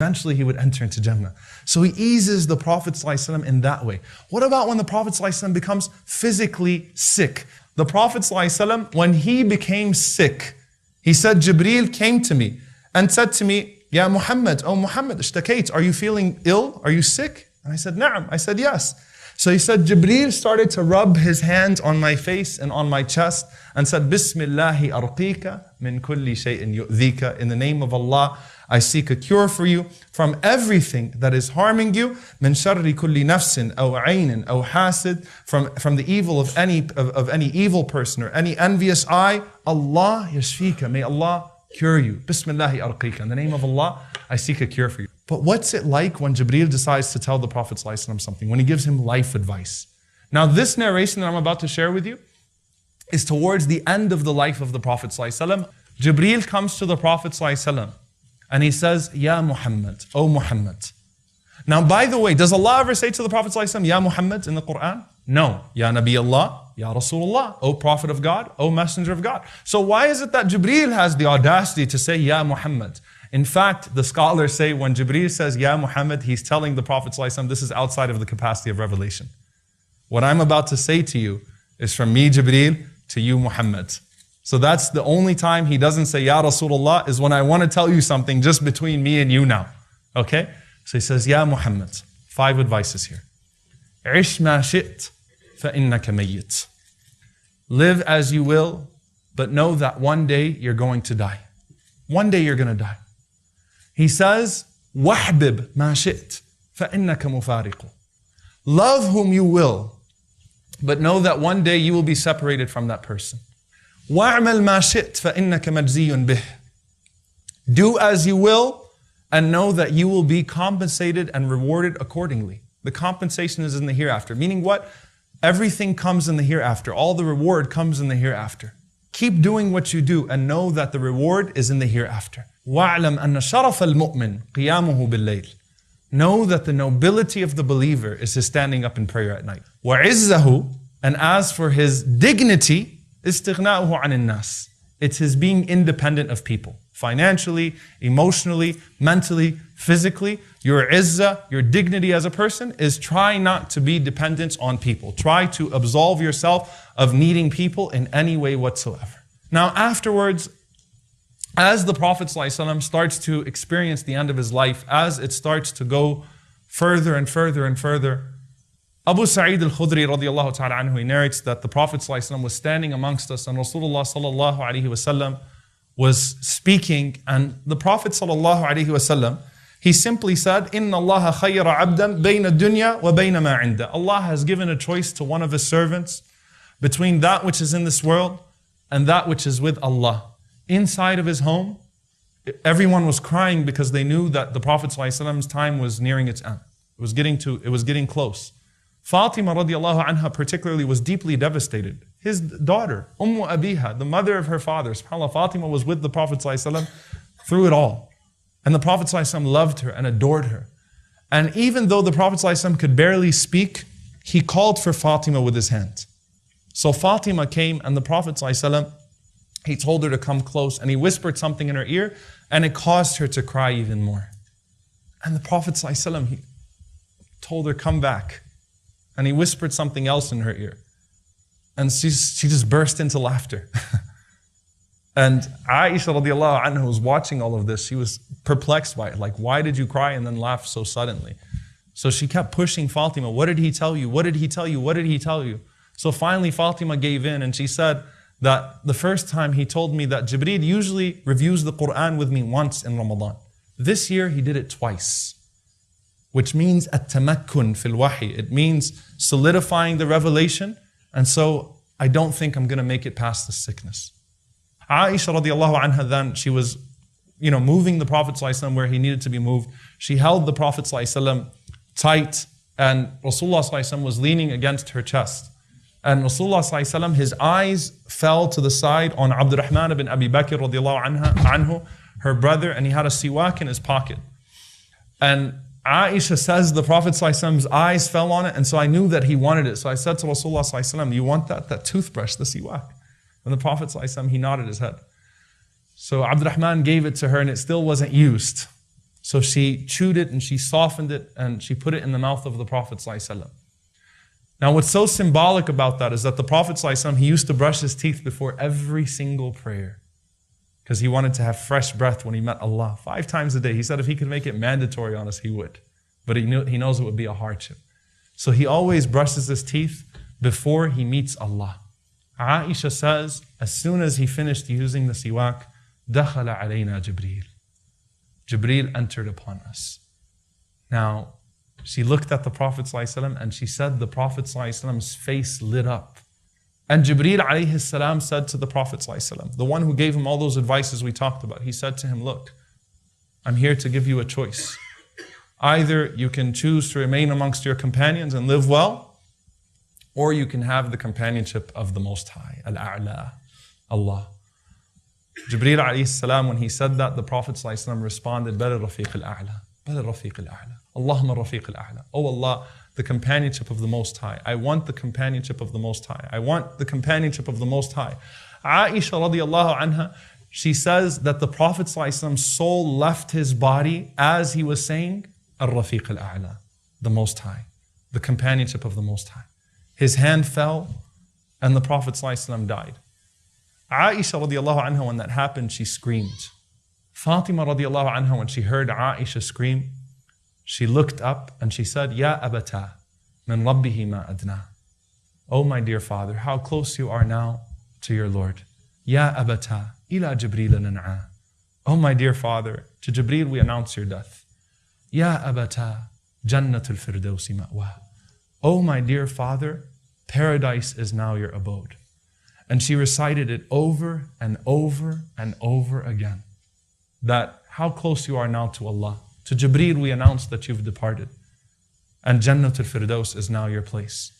Eventually he would enter into Jannah. So he eases the Prophet ﷺ in that way. What about when the Prophet ﷺ becomes physically sick? The Prophet ﷺ, when he became sick, he said, Jibreel came to me and said to me, Ya Muhammad, oh Muhammad, ishtakait, are you feeling ill? Are you sick? And I said, Na'am. I said, yes. So he said, Jibreel started to rub his hand on my face and on my chest and said, Bismillahi arqika min kulli shay'in yu'dhika. In the name of Allah, I seek a cure for you from everything that is harming you. Min sharri kulli nafsin aw aynin aw hasid. From the evil of any evil person or any envious eye. Allah yashfika. May Allah cure you. Bismillahi arqika. In the name of Allah, I seek a cure for you. But what's it like when Jibreel decides to tell the Prophet ﷺ something, when he gives him life advice? Now this narration that I'm about to share with you is towards the end of the life of the Prophet ﷺ. Jibreel comes to the Prophet ﷺ and he says, Ya Muhammad, O Muhammad. Now by the way, does Allah ever say to the Prophet ﷺ, Ya Muhammad in the Quran? No. Ya Nabi Allah, Ya Rasulullah, O Prophet of God, O Messenger of God. So why is it that Jibreel has the audacity to say, Ya Muhammad? In fact, the scholars say when Jibreel says, Ya Muhammad, he's telling the Prophet ﷺ, this is outside of the capacity of revelation. What I'm about to say to you is from me, Jibreel, to you, Muhammad. So that's the only time he doesn't say, Ya Rasulullah, is when I want to tell you something just between me and you now. Okay? So he says, Ya Muhammad. 5 advices here. عِشْ مَا شِئْتَ فَإِنَّكَ مَيِّتٌ. Live as you will, but know that one day you're going to die. One day you're going to die. He says, وَحْبِبْ مَا شِئْتَ فَإِنَّكَ مُفَارِقُ. Love whom you will, but know that one day you will be separated from that person. وَاعْمَلْ مَا شِئْتَ فَإِنَّكَ مَجْزِيٌّ بِهِ. Do as you will, and know that you will be compensated and rewarded accordingly. The compensation is in the hereafter. Meaning what? Everything comes in the hereafter. All the reward comes in the hereafter. Keep doing what you do and know that the reward is in the hereafter. وَاعْلَمْ أَنَّ شَرَفَ الْمُؤْمِنِ قِيَامُهُ بِاللَّيْلِ. Know that the nobility of the believer is his standing up in prayer at night. وَعِزَّهُ. And as for his dignity, إِسْتِغْنَاؤُهُ عَنِ النَّاسِ. It's his being independent of people. Financially, emotionally, mentally, physically. Your izzah, your dignity as a person is try not to be dependent on people. Try to absolve yourself of needing people in any way whatsoever. Now afterwards, as the Prophet ﷺ starts to experience the end of his life, as it starts to go further and further and further, Abu Sa'id al-Khudri radiallahu ta'ala anhu, he narrates that the Prophet ﷺ was standing amongst us and Rasulullah sallallahu alayhi wasallam was speaking, and the Prophet sallallahu alayhi wasallam, he simply said, Inna Allah khayyara abdan bayna dunya wa bayna ma inda. Allah has given a choice to one of his servants between that which is in this world and that which is with Allah. Inside of his home, everyone was crying because they knew that the Prophet ﷺ's time was nearing its end. It was getting close. Fatima radiallahu anha particularly was deeply devastated. His daughter, Abiha, the mother of her father, subhanAllah, Fatima was with the Prophet ﷺ through it all. And the Prophet ﷺ loved her and adored her. And even though the Prophet ﷺ could barely speak, he called for Fatima with his hand. So Fatima came and the Prophet ﷺ, he told her to come close and he whispered something in her ear and it caused her to cry even more. And the Prophet ﷺ, he told her, come back. And he whispered something else in her ear. And she just burst into laughter. And Aisha radiallahu anha was watching all of this. She was perplexed by it. Like, why did you cry and then laugh so suddenly? So she kept pushing Fatima. What did he tell you? What did he tell you? What did he tell you? So finally Fatima gave in and she said that the first time he told me that Jibreel usually reviews the Quran with me once in Ramadan. This year he did it twice. Which means at-tamakkun fil wahi. It means solidifying the revelation. And so I don't think I'm going to make it past the sickness. Aisha radiallahu anha then, she was, moving the Prophet ﷺ where he needed to be moved. She held the Prophet ﷺ tight and Rasulullah ﷺ was leaning against her chest. And Rasulullah ﷺ, his eyes fell to the side on Abdurrahman ibn Abi Bakr radiallahu anhu, her brother, and he had a siwak in his pocket. And Aisha says the Prophet ﷺ's eyes fell on it, and so I knew that he wanted it. So I said to Rasulullah ﷺ, you want that toothbrush, the siwak? And the Prophet ﷺ, he nodded his head. So Abdurrahman gave it to her and it still wasn't used. So she chewed it and she softened it and she put it in the mouth of the Prophet ﷺ. Now what's so symbolic about that is that the Prophet ﷺ, he used to brush his teeth before every single prayer because he wanted to have fresh breath when he met Allah 5 times a day. He said if he could make it mandatory on us, he would. But he knows it would be a hardship. So he always brushes his teeth before he meets Allah. Aisha says, as soon as he finished using the siwak, دَخَلَ عَلَيْنَا جِبْرِيلٌ. Jibreel entered upon us. Now, she looked at the Prophet ﷺ and she said the Prophet ﷺ's face lit up. And Jibreel alayhi salam said to the Prophet ﷺ, the one who gave him all those advices we talked about, he said to him, look, I'm here to give you a choice. Either you can choose to remain amongst your companions and live well, or you can have the companionship of the Most High, Al-A'la, Allah. Jibreel alayhi salam, when he said that, the Prophet ﷺ responded, Bal Rafiq al-A'la, Bal Rafiq al-A'la, Allahumma Rafiq al-A'la. Oh Allah, the companionship of the Most High. I want the companionship of the Most High. I want the companionship of the Most High. Aisha radiallahu anha, she says that the Prophet ﷺ's soul left his body as he was saying, Ar-Rafiq al-A'la, the Most High, the companionship of the Most High. His hand fell and the Prophet ﷺ died. Aisha radiallahu anha, when that happened, she screamed. Fatima radiallahu anha, when she heard Aisha scream, she looked up and she said, Ya abata, min rabbihi ma adna. Oh my dear father, how close you are now to your Lord. Ya abata, ila Jibreel nan'a. Oh my dear father, to Jibreel we announce your death. Ya abata, jannatul firdausi ma'wa. Oh my dear father, paradise is now your abode. And she recited it over and over and over again. That how close you are now to Allah. To Jibreel we announce that you've departed. And Jannatul Firdaus is now your place.